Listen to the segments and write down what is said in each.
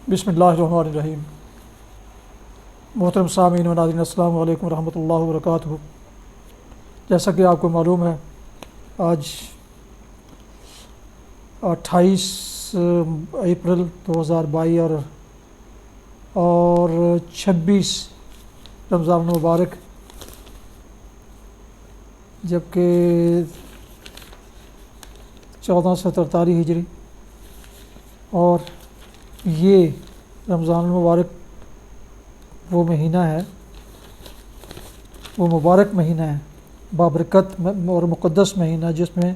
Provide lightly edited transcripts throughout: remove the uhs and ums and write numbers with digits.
بسم اللہ الرحمن الرحیم۔ محترم سامعین و ناظرین، السلام علیکم ورحمۃ اللہ وبرکاتہ۔ جیسا کہ آپ کو معلوم ہے، آج 28 اپریل 2022 اور 26 رمضان المبارک، جبکہ 1443 ہجری، اور یہ رمضان المبارک وہ مہینہ ہے، وہ مبارک مہینہ ہے، بابرکت اور مقدس مہینہ، جس میں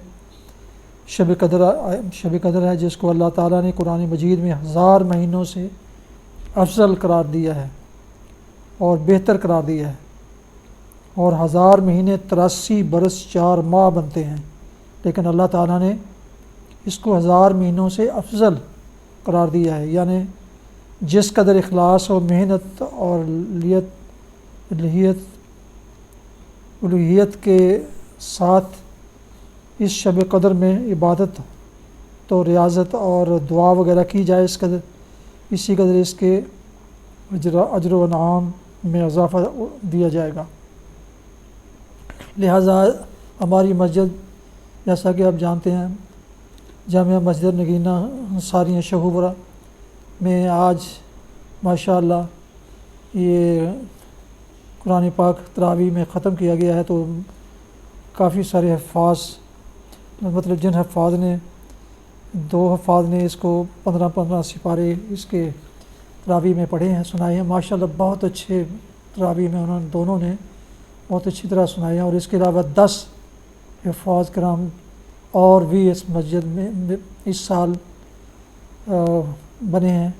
شب قدر ہے، جس کو اللہ تعالیٰ نے قرآن مجید میں 1000 مہینوں سے افضل قرار دیا ہے اور بہتر قرار دیا ہے، اور 1000 مہینے 83 برس 4 ماہ بنتے ہیں، لیکن اللہ تعالیٰ نے اس کو 1000 مہینوں سے افضل قرار دیا ہے۔ یعنی جس قدر اخلاص اور محنت اور الوہیت کے ساتھ اس شب قدر میں عبادت تو ریاضت اور دعا وغیرہ کی جائے، اسی قدر اس کے اجر و انعام میں اضافہ دیا جائے گا۔ لہٰذا ہماری مسجد، جیسا کہ آپ جانتے ہیں، جامعہ مسجد نگینہ انصاریہ شہوبرہ میں آج ماشاءاللہ یہ قرآن پاک تراویح میں ختم کیا گیا ہے، تو کافی سارے حفاظ، مطلب جن حفاظ نے 2 حفاظ نے اس کو 15 سپارے اس کے تراویح میں پڑھے ہیں، سنائے ہیں۔ ماشاءاللہ بہت اچھے تراویح میں دونوں نے بہت اچھی طرح سنائے ہیں، اور اس کے علاوہ 10 حفاظ کرام اور بھی اس مسجد میں اس سال بنے ہیں،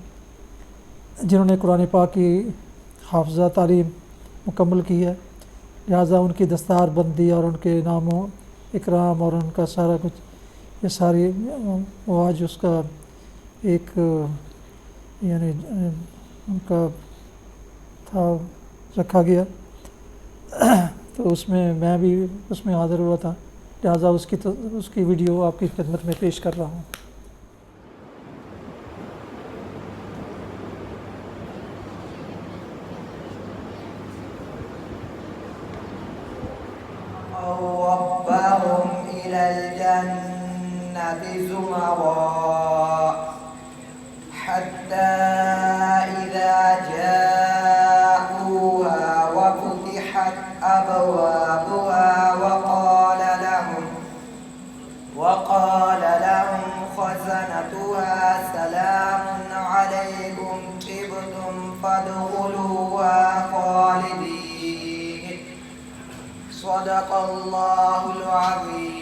جنہوں نے قرآن پاک کی حافظہ تعلیم مکمل کی ہے۔ لہٰذا ان کی دستار بندی اور ان کے انعام و اکرام اور ان کا سارا کچھ، یہ ساری آج اس کا ایک یعنی ان کا تھا رکھا گیا، تو اس میں میں بھی اس میں حاضر ہوا تھا، لہٰذا اس کی ویڈیو آپ کی خدمت میں پیش کر رہا ہوں۔ ربهم إلى الجنة زمرا حتى إذا جاءوها وفتحت أبوابها وقال لهم خزنتها سلام عليكم طبتم فادخلوها خالدين صدق الله العظيم۔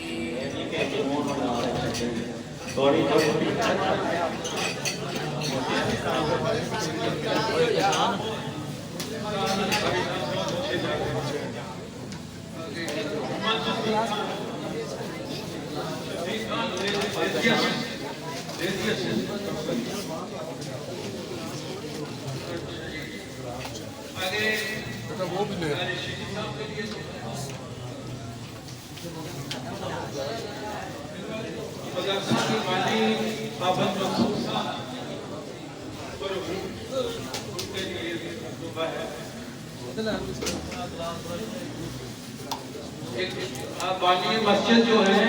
بانی مسجد جو ہے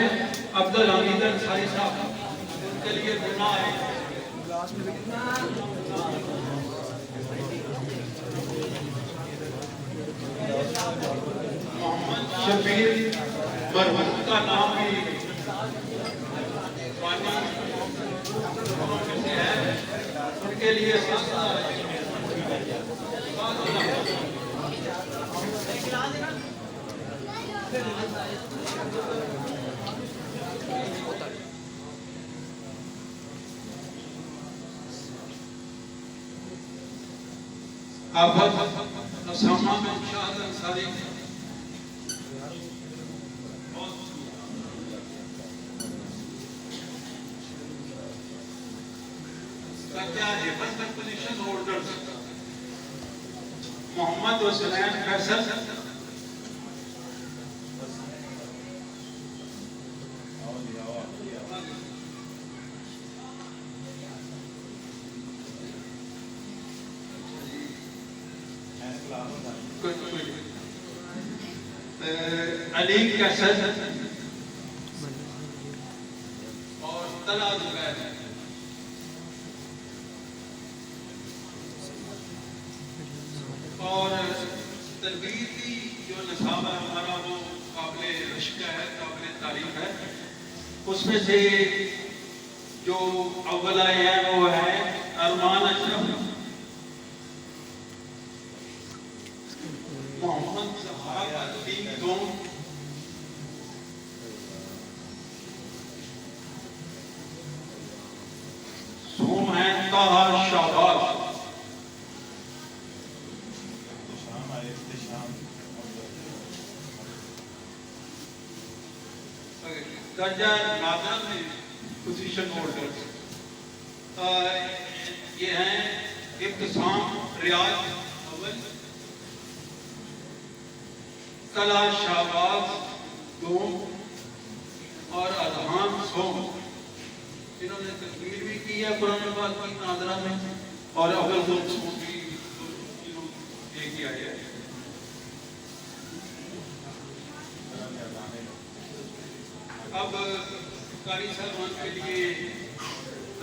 عبدالحمید انصاری صاحب، ان کے لیے گناہ ہے۔ محمد شبیر مرحوم کا نام بھی بانی ہے، ان کے لیے آفت اسامہ بن شاہد انصاری، پوزیشن ہولڈرز محمد حسین فیصل، علی کیسٹ اور طلع زبیر اور تربیتی جو نصاب ہے ہمارا وہ قابل رشک ہے، قابل تعریف ہے. اس میں سے جو اول آئے ہیں وہ ہے ارمان اشرف، محمد صحاب الدین دون، سوم ہیں طاہر شہباز، درجہ نادرہ میں پوزیشن ہولڈر یہ ہیں ابتسام ریاض اول، طلع شہباز دوم اور اذہان سوم. انہوں نے تکمیل بھی کی ہے قرآن پاک کی نادرہ میں اور اول دو سوم بھی یہ کیا ہے. اب قاری صاحبان کے لیے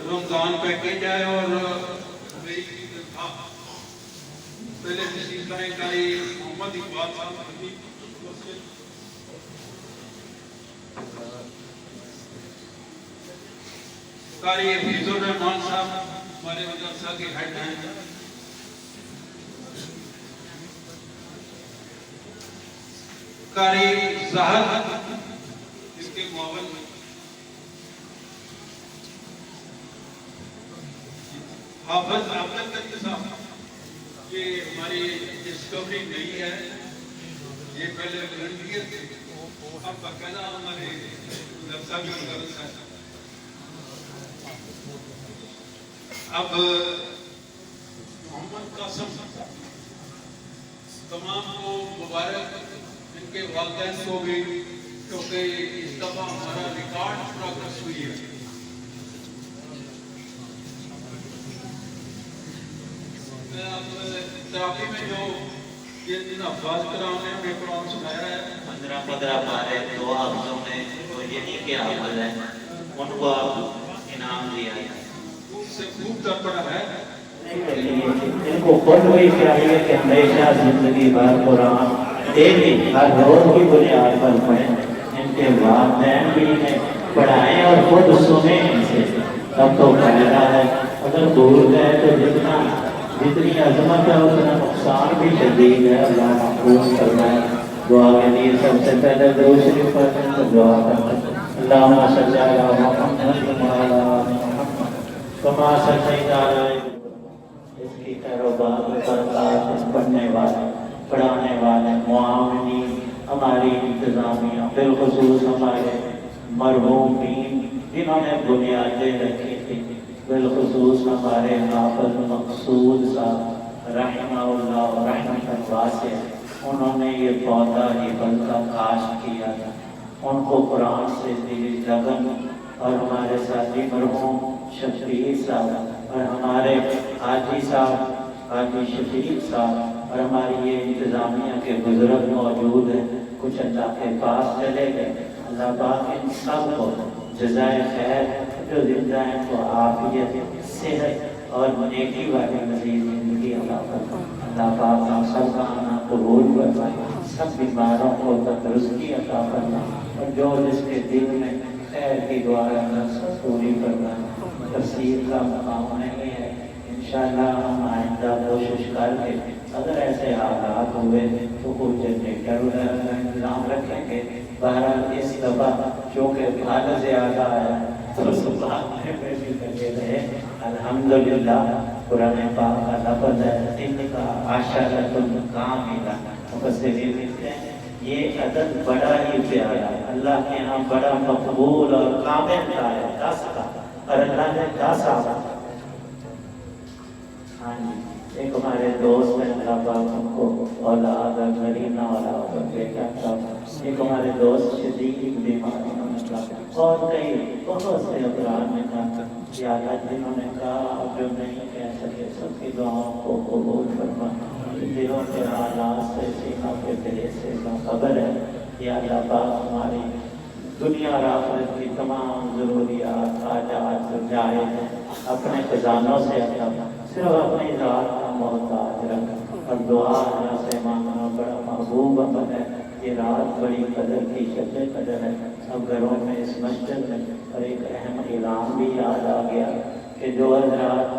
رمضان پیکیج ہے اور پہلے تشریف لائے قاری محمد اقبال صاحب، قاری حفیظ الرحمان صاحب ہمارے مدرسہ کے ہیڈ ہیں، قاری ظاہر اس کے معاون حافظ عبدالقدیر صاحب. یہ ہماری ڈسکوری نہیں ہے، یہ پہلے والنٹیئر تھے، اب باقاعدہ ہمارے مدرسہ بھی مدرس ہے. اب محمد قاسم تمام کو مبارک، ان کے والدین کو بھی، کیونکہ اس دفعہ ہمارا ریکارڈ پروگرس ہوئی ہے. تراویح میں جو یہ دن افواج کرانے میں قرآن سنایا ہے 15 پارے 2 حافظوں میں وہ یہی کے حافظ ہیں، ان کو آپ انعام دیا ہے. خوب سے خوب در پڑا ہے. ان کو خود بھی چاہیے کہ ہمیشہ زندگی بھر قرآن ڈیلی ہر روز کی بنیاد پر پڑھیں. ان کے والدین بھی انہیں پڑھائیں اور خود سنیں ان سے، تب تو فائدہ ہے. اگر دور گئے تو جتنی عظمت ہے اتنا نقصان بھی شدید ہے. اللہ محفوظ فرمائے. دعا کے لیے سب سے پہلے درود شریف پڑھیں تو دعا کریں. اللہم صلی علی محمد وعلی آل محمد کما صلیت علی. اس کی خیر و برکات پڑھنے والے، پڑھانے والے، معاونین، ہماری انتظامیہ، بالخصوص ہمارے مرحومین جنہوں نے بنیادیں رکھی تھی، بالخصوص ہمارے حافظ مقصود صاحب رحمہ اللہ رحمۃ واسعہ، انہوں نے یہ پودا حفظ کا کاشت کیا تھا. ان کو قرآن سے دلی لگن، اور ہمارے ساتھی مرحوم شفیع صاحب اور ہمارے حاجی صاحب، حاجی شفیع صاحب اور ہماری یہ انتظامیہ کے بزرگ موجود ہیں. کچھ اللہ کے پاس چلے گئے. اللہ پاک ان سب کو جزائے خیر، جو زندہ ہیں کو عافیت، صحت اور نیکی والی مزید زندگی عطا فرمائے. اللہ پاک ہم سب کا آنا قبول فرمائے. سب بیماروں کو تندرستی عطا فرمائے اور جو جس کے دل میں خیر کی دعا ہے اللہ سب پوری فرمائے. تفسیر کا مقام نہیں ہے، انشاءاللہ ہم آئندہ کوشش کر کے اگر ایسے حالات ہوئے تو کوئی جنریٹر وغیرہ کا انتظام رکھیں گے. بہرحال اس دفعہ چونکہ پھل زیادہ ہے تو صبح میں بھی لگے رہے. الحمدللہ قرآن پاک کا لفظ ہے ان کا عشرۃ کاملہ. مفسرین لکھتے ہیں یہ عدد بڑا ہی پیارا، اللہ کے ہاں بڑا مقبول اور کامل کا ہے، 10 کا، اور اللہ نے 10 آبا. ہاں جی، ایک ہمارے دوست ہیں اللہ پاک ان کو اولاد اور نرینہ اولاد اور بیٹا تھا. ایک ہمارے دوست شدید بیماری میں تھا اور کئی بہت سے افراد میں تھا. یا اللہ جنہوں نے کہا جو نہیں کہہ سکے سب کی دعاؤں کو قبول فرما. دلوں کے حالات سے، سینوں کے دل سے خبر ہے کہ اللہ پاک ہماری دنیا اور آخرت کی تمام ضروریات حاجات جائے ہیں اپنے خزانوں سے صرف اپنی ذات کا محتاج رکھ اور دعا اللہ سے مانگنا بڑا محبوب عمل ہے۔ یہ رات بڑی قدر کی شب قدر ہے۔ اب گھروں میں اس مسجد میں اور ایک اہم اعلان بھی یاد آ گیا کہ جو حضرات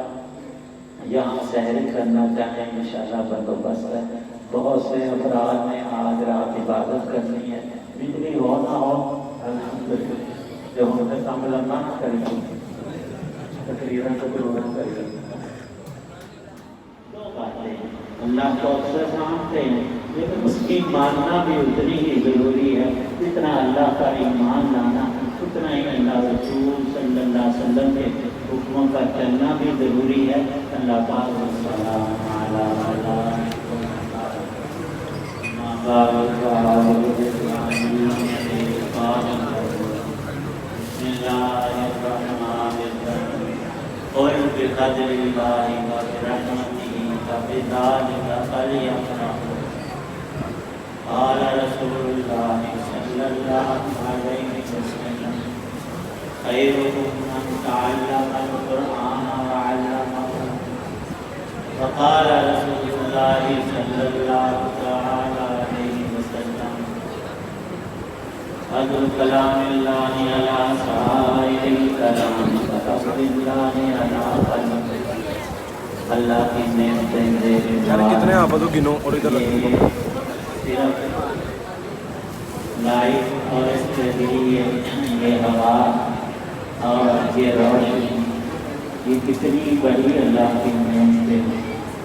یہاں سحر کرنا چاہیں انشاءاللہ بندوبست ہے۔ بہت سے افراد نے آج رات عبادت کرنی ہے، بجلی ہو نہ ہو الحمدللہ جو ہم نے کام لمبا نہ کریں تقریباً تو ضرورت کریں اللہ کو اکثر مانتے ہیں، لیکن اس کی ماننا بھی اتنی ہی ضروری ہے جتنا اللہ کا ایمان لانا، اتنا ہی اللہ رسول صلی اللہ علیہ وسلم کے حکموں کا چلنا بھی ضروری ہے۔ اللہ پاک قل بقدر الله وبرحمته فبذلك فليفرحوا قال رسول الله صلى الله عليه وسلم خيركم من تعلم القرآن وعلمه وقال رسول الله صلى الله عليه وسلم فضل كلام الله على سائر الكلام كفضل الله على قلبه۔ اللہ کی نعمتیں یار کتنے آپ تو گنو اور ادھر صرف لائٹ اور اس کے لیے یہ ہوا اور یہ روشنی، یہ کتنی بڑی اللہ کی نعمتیں۔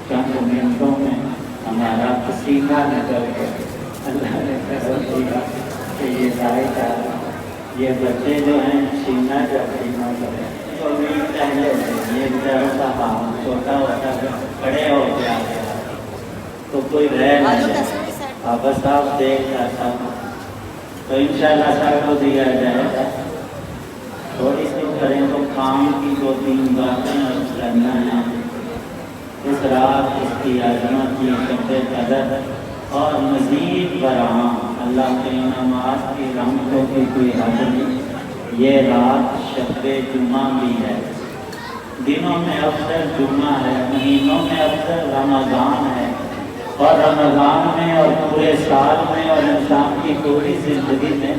چند منٹوں میں ہمارا پسینہ نکل کر اللہ نے کرم دیا کہ یہ لائٹ آ، یہ بچے جو ہیں سینہ جب سینہ کریں تو بھی پہلے یہ بیچاروں کا کام چھوٹا ہوتا ہے، بڑے ہو گیا تو کوئی رہ نہیں جائے۔ اب صاحب دیکھ جاتا تو انشاءاللہ سر کو دیا جائے گا۔ تھوڑی سی کریں تو کام کی دو تین باتیں کرنا ہے۔ اس رات اس کی عظمت کی شب قدر اور مزید برآں اللہ کے انعامات کی رحمتوں کی کوئی حد نہیں۔ یہ رات شب جمعہ بھی ہے، دنوں میں افضل جمعہ ہے، مہینوں میں افضل رمضان ہے، اور رمضان میں اور پورے سال میں اور انسان کی پوری زندگی میں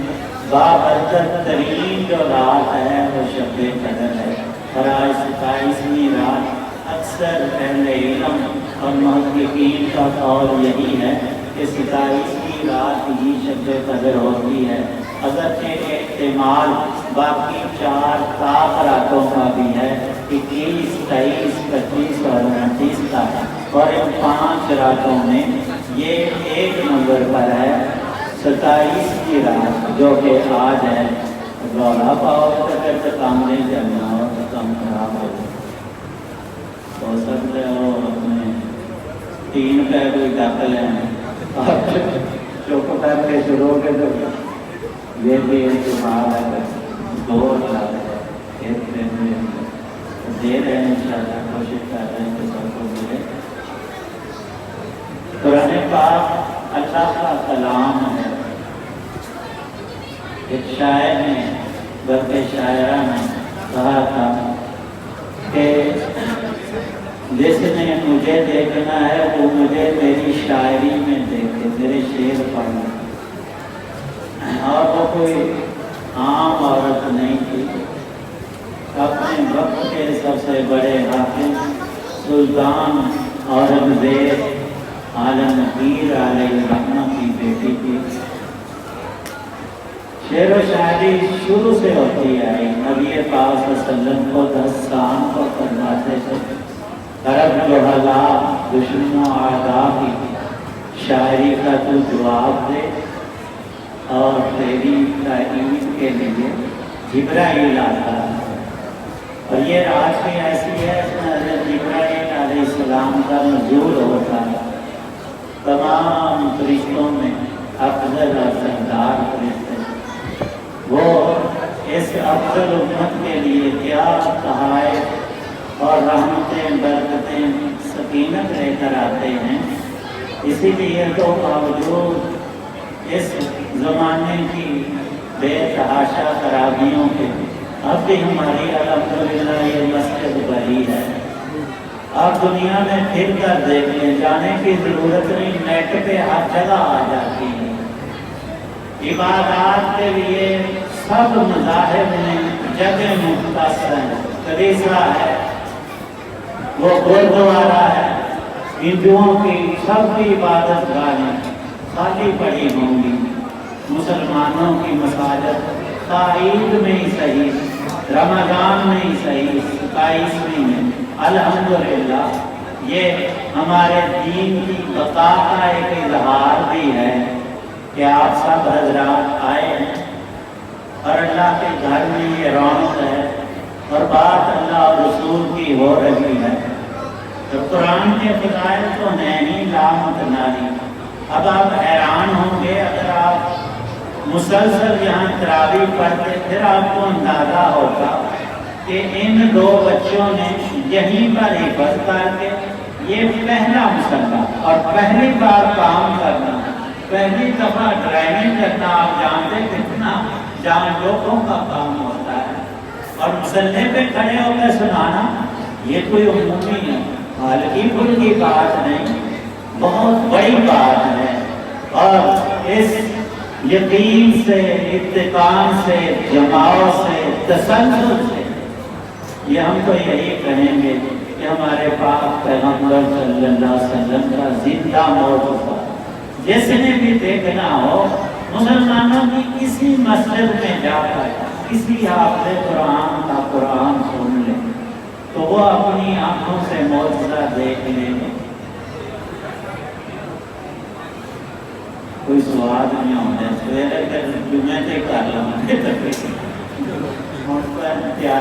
بابرکت ترین جو رات ہے وہ شب قدر ہے۔ اور آج 27ویں رات اکثر اہل علم اور محققین کا قول یہی ہے کہ 27ویں رات ہی شب قدر ہوتی ہے۔ اگرچہ احتمال باقی 4 طاق راتوں کا بھی ہے، 21، 23، 25 اور 29 کا، اور ان 5 راتوں میں یہ 1 نمبر پر ہے 27ویں رات جو کہ آج ہے۔ رولا پاؤ اگر تو کام نہیں چلنا ہو تو کام خراب ہو سکتے ہو اپنے 3 پہ کوئی داخل ہیں اور چپ کر کے شروع کے تو یہ بھی ایک مال ہے، 2 سال ہے، 1 دن میں دے رہے ہیں انشاءاللہ، کوشش کر رہے ہیں کہ سب کو ملے۔ قرآن پاک اللہ کا کلام ہے۔ ایک شاعر نے بلکہ شاعرہ نے کہا تھا کہ جس نے مجھے دیکھنا ہے وہ مجھے میری شاعری میں دیکھے، میرے شعر پڑھنا۔ اور وہ کوئی عام عورت نہیں تھی، اپنے وقت کے سب سے بڑے حافظ سلطان اورنگزیب عالمگیر علیہ الرحمہ کی بیٹی تھی۔ شعر و شاعری شروع سے ہوتی آئی، نبی پاک صلی اللہ علیہ وسلم کو 10 سال کو فرماتے تھے عرب جوہلا دشمنوں اعداء کی شاعری کا تو جواب دے، اور تیری تائید کے لیے جبرائیل آتا ہے۔ اور یہ رات بھی ایسی ہے اس میں حضرت جبرائیل علیہ السلام کا نزول ہوتا ہے۔ تمام فرشتوں میں افضل اور سردار فرشتے، وہ اس افضل امت کے لیے کیا تحائف اور رحمتیں، برکتیں، سکینت لے کر آتے ہیں اسی لیے تو باوجود اس زمانے کی بے تحاشا خرابیوں کے اب بھی ہماری الحمدللہ یہ مسجد بھری ہے. آپ دنیا میں پھر کر دیکھ لیں، جانے کی ضرورت نہیں، نیٹ پہ ہر جگہ آ جاتی ہے. عبادات کے لیے سب مذاہب میں جگہ مختص ہیں. کلیسا ہے، وہ گردوارا ہے، ہندوؤں کی سب کی عبادت گاہیں خالی پڑی ہوں گی. مسلمانوں کی مساجد عید میں ہی صحیح، رمضان میں ہی صحیح، 27ویں میں الحمدللہ. یہ ہمارے دین کی بقا کا ایک اظہار بھی ہے کہ آپ سب حضرات آئے ہیں اور اللہ کے گھر میں یہ رونق ہے اور بات اللہ اور رسول کی ہو رہی ہے. تو قرآن کے فضائل تو ہیں ہی لامتناہی. اب آپ حیران ہوں گے اگر آپ مسلسل یہاں تراویح پڑھتے پھر آپ کو اندازہ ہوگا کہ ان دو بچوں نے یہیں پر حفظ کر کے یہ پہلا مسلح اور پہلی بار کام کرنا، پہلی دفعہ ڈرائیونگ کرنا، آپ جانتے کتنا جان لوگوں کا کام ہوتا ہے. اور مسلح پہ کھڑے ہو کے سنانا یہ کوئی عمومی ہلکی پھلکی بات نہیں، بہت بڑی بات ہے. اور اس یقین سے، اتقان سے، جماؤ سے، تسلسل سے یہ ہم تو یہی کہیں گے کہ ہمارے پاک پیغمبر صلی اللہ علیہ وسلم کا زندہ موجودہ جس نے بھی دیکھنا ہو مسلمانوں کی کسی مسجد میں جا کر کسی حافظ قرآن کا قرآن سن لے تو وہ اپنی آنکھوں سے معجزہ دیکھ لیں گے. کوئی سواد نہیں ہوتا سویرے جمعے سے کر لوں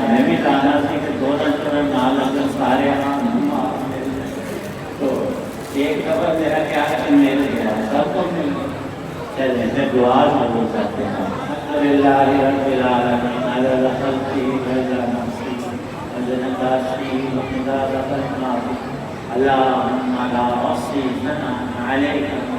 میں بھی جانا سی کہ 2 دن نہ لگن سارے تو ایک خبر میرا کیا ہے کہ مل گیا سب کو مل گیا. چلے میں دعا ضرور کرتے ہیں. الحمدللہ رب العالمین علی خلقہ وعلی نفسہ وجنتہ ومداد کلماتہ اللہم لا احصی ثناء علیک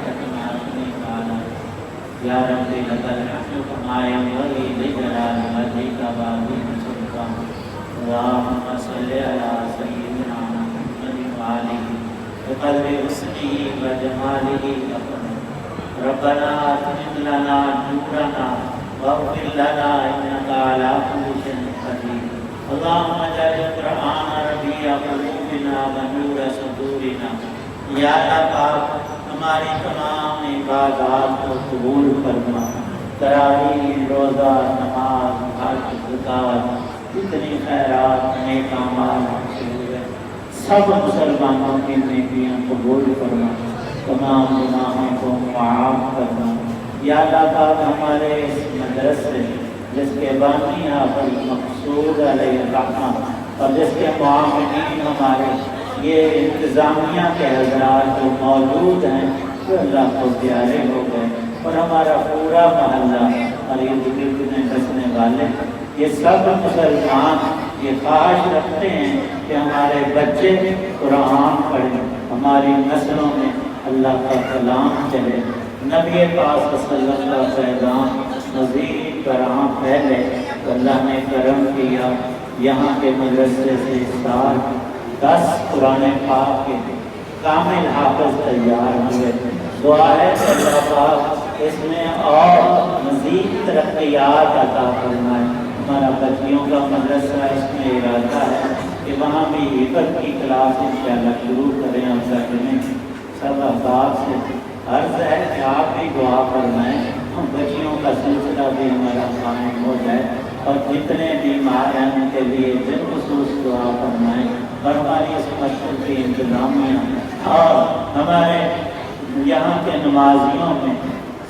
یا رب لک الحمد کما ینبغی لجلال وجہک وعظیم سلطانک. اللہم صلی علی سیدنا محمد وآلہ بقدر حسنہ وجمالہ ربنا اتمم لنا نورنا واغفر لنا انک علی کل شیء قدیر. اللہم اجعل القرآن ربیع قلوبنا ونور صدورنا. یا اللہ پاک ہماری تمام عبادات کو قبول فرما. تراویح، روزہ، نماز، حج، زکوٰۃ، جتنی خیرات نیک اعمال ہم سے ہوئے سب مسلمانوں کی نیکیاں قبول فرما. تمام گناہوں کو معاف کرنا. یا اللہ پاک ہمارے اس مدرسے جس کے بانی حافظ مقصود علیہ الرحمہ اور جس کے معاونین ہمارے یہ انتظامیہ کے حضرات جو موجود ہیں وہ اللہ کو پیارے ہو گئے اور ہمارا پورا محلہ اور یہ بزرگ میں بسنے والے یہ سب مسلمان یہ خواہش رکھتے ہیں کہ ہمارے بچے قرآن پڑھیں، ہماری نسلوں میں اللہ کا کلام چلے، نبی پاک صلی اللہ علیہ وسلم مزید کرام پھیلے. تو اللہ نے کرم کیا یہاں کے مدرسے سے 10 قرآن پاک کے کامل حافظ تیار ہوئے. دعا ہے کہ اللہ پاک اس میں اور مزید ترقیات عطا فرمائے. ہمارا بچیوں کا مدرسہ اس میں ارادہ ہے کہ وہاں بھی حفظ کی کلاس انشاءاللہ شروع کریں اور سکنے. سب احباب سے عرض ہے کہ آپ بھی دعا فرمائیں ہم بچیوں کا سلسلہ بھی ہمارا قائم ہو جائے اور جتنے بیمار ہیں ان کے لیے بالخصوص دعا فرمائیں. اور ہماری اس مسجد کی انتظامیہ اور ہمارے یہاں کے نمازیوں میں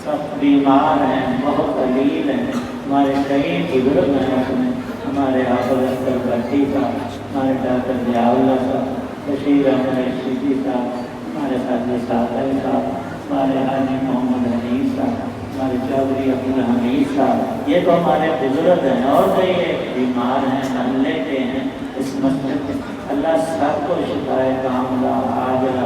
سب بیمار ہیں، بہت قلیل ہیں. ہمارے کئی بزرگ ہیں اس میں، ہمارے حافظ اختر بھٹی صاحب، ہمارے ڈاکٹر ضیاء اللہ صاحب، بشیر احمد رشیدی صاحب، ہمارے حاجی ساحل صاحب، ہمارے حاجی محمد حنیف صاحب، ہمارے چودھری عبدالحمید صاحب. یہ تو ہمارے بزرگ ہیں اور کئی بیمار ہیں، محلے کے ہیں اس مسجد میں. اللہ سب کو شفائے کاملہ عاجلہ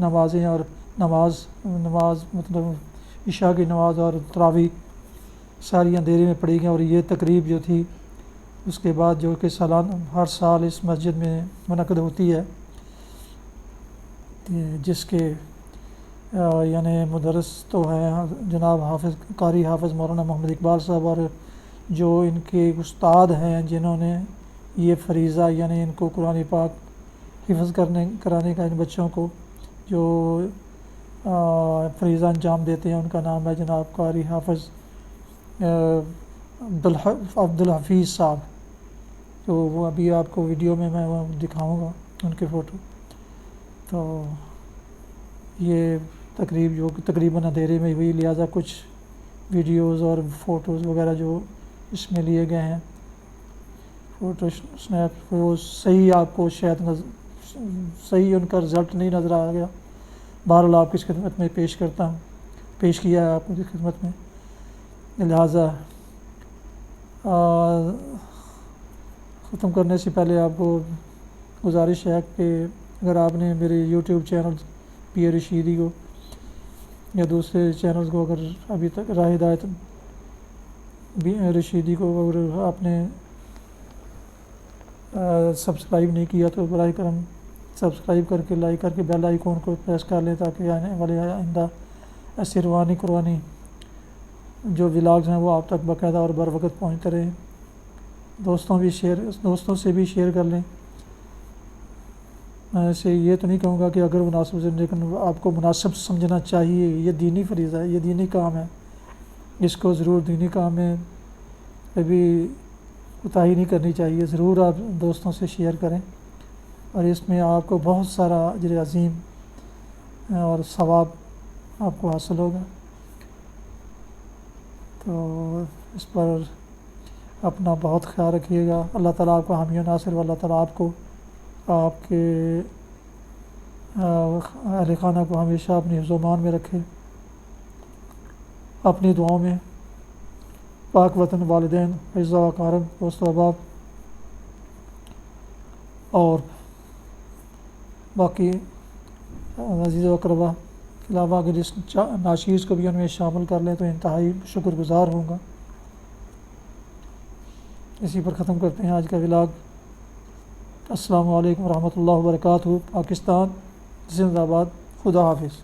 نمازیں اور نماز مطلب عشاء کی نماز اور تراویح ساری اندھیرے میں پڑھی گئیں، اور یہ تقریب جو تھی اس کے بعد جو کہ سالانہ ہر سال اس مسجد میں منعقد ہوتی ہے، جس کے یعنی مدرس تو ہیں جناب قاری حافظ مولانا محمد اقبال صاحب، اور جو ان کے استاد ہیں جنہوں نے یہ فریضہ یعنی ان کو قرآن پاک حفظ کرانے کا ان بچوں کو جو فریضہ انجام دیتے ہیں، ان کا نام ہے جناب قاری حافظ عبدالحفیظ صاحب. تو وہ ابھی آپ کو ویڈیو میں وہ دکھاؤں گا ان کے فوٹو. تو یہ تقریب جو کہ تقریباً اندھیرے میں ہوئی، لہٰذا کچھ ویڈیوز اور فوٹوز وغیرہ جو اس میں لیے گئے ہیں، فوٹو اسنیپ، وہ صحیح آپ کو شاید صحیح ان کا رزلٹ نہیں نظر آ گیا. بہرحال آپ کی خدمت میں پیش کیا ہے آپ کی خدمت میں. لہٰذا ختم کرنے سے پہلے آپ کو گزارش ہے کہ اگر آپ نے میرے یوٹیوب چینل پی اے رشیدی کو یا دوسرے چینلز کو اگر ابھی تک راہ ہدایت رشیدی کو اگر آپ نے سبسکرائب نہیں کیا تو براہ کرم سبسکرائب کر کے لائک کر کے بیل آئیکن کو پریس کر لیں، تاکہ آنے والے آئندہ ایسے روحانی قرآنی جو ولاگز ہیں وہ آپ تک باقاعدہ اور بر وقت پہنچتے رہیں. دوستوں سے بھی شیئر کر لیں. میں اسے یہ تو نہیں کہوں گا کہ اگر مناسب سے، لیکن آپ کو مناسب سمجھنا چاہیے. یہ دینی فریضہ ہے، یہ دینی کام ہے، اس کو ضرور دینی کام میں کبھی کوتاہی نہیں کرنی چاہیے. ضرور آپ دوستوں سے شیئر کریں، اور اس میں آپ کو بہت سارا اجر عظیم اور ثواب آپ کو حاصل ہوگا. تو اس پر اپنا بہت خیال رکھیے گا. اللہ تعالیٰ آپ کو حامی و ناصر، و اللہ تعالیٰ آپ کو آپ کے اہل خانہ کو ہمیشہ اپنی حفظ و امان میں رکھے. اپنی دعاؤں میں پاک وطن، والدین، اعزا و اقارب، دوست و احباب اور باقی عزیز و اقربا کے علاوہ اگر اس ناشیز کو بھی ان میں شامل کر لیں تو انتہائی شکر گزار ہوں گا. اسی پر ختم کرتے ہیں آج کا ولاگ. السلام علیکم ورحمۃ اللہ وبرکاتہ. پاکستان زندہ باد. خدا حافظ.